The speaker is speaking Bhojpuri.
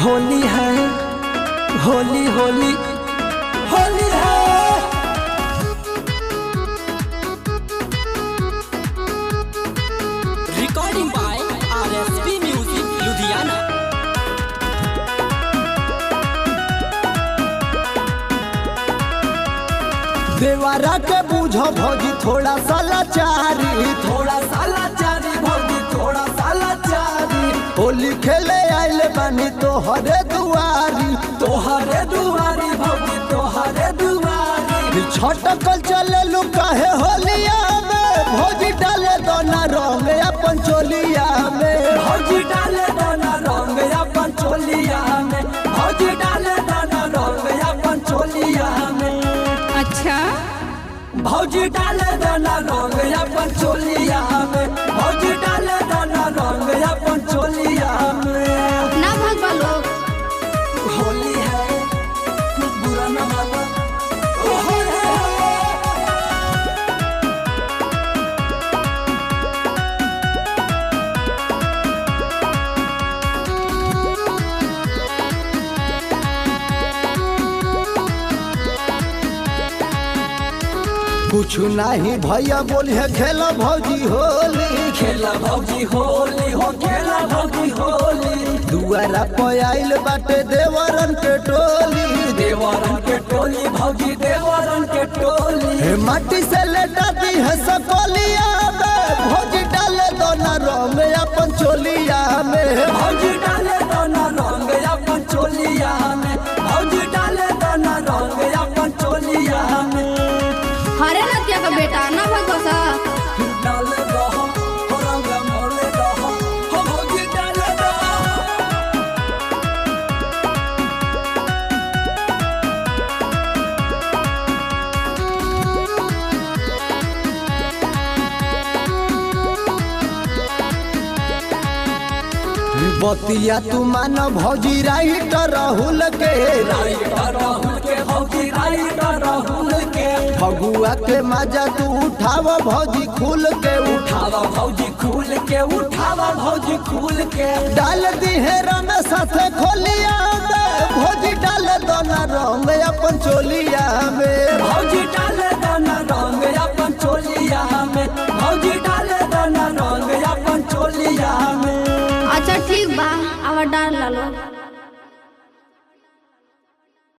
होली है, होली होली होली है। Recording by RSP music Ludhiana. देवारा के बूझो भौजी थोड़ा सा लाचारी, थोड़ा सा लाचारी भौजी थोड़ा सा लाचारी। होली खेले आइल बानी तोहरे दुआरी, तोहरे दुआरी भौजी तोहरे दुआरी। छटकल चले लू काहे होलिया में, भौजी डाले दोना रंग अपन चोलिया में, भौजी डाले दोना रंग अपन चोलिया में, भौजी डाले दोना रंग अपन चोलिया में। अच्छा भौजी डाले दाना रंग अपन चोलिया में, भौजी डाले दाना रंग अपन चोलिया में। ना भगवा लोग। होली है बुरा न मानो, होली है। कुछ नहीं भैया बोलिए खेला भौजी होली, खेला भौजी होली हो खेला भौजी होली। दुआरा पे आइल बाटे देवरन के टोली, देवरन के टोली भौजी देवरन के टोली। हे माटी से लेटा दी है सकोलिया में, भौजी डाले दोना रंग अपन चोलिया में, भौजी डाले दोना रंग अपन चोलिया में, भौजी डाले दोना रंग अपन चोलिया में। हरे नतिया का बेटा ना भगवा सा। डाले दहो हो रंग मोले दहो हो भौजी डाले दहो। बतिया तू मान भौजी राइट राहुल के, राइट राहुल के भौजी राइट राहुल के। फगुआ के मजा तू उठावा भौजी खुल के, उठावा भौजी खुल के, उठावा भौजी खुल के। डाल दी है रंग साथे खोलिया में, भौजी डाल दोना रंग अपन चोलिया में,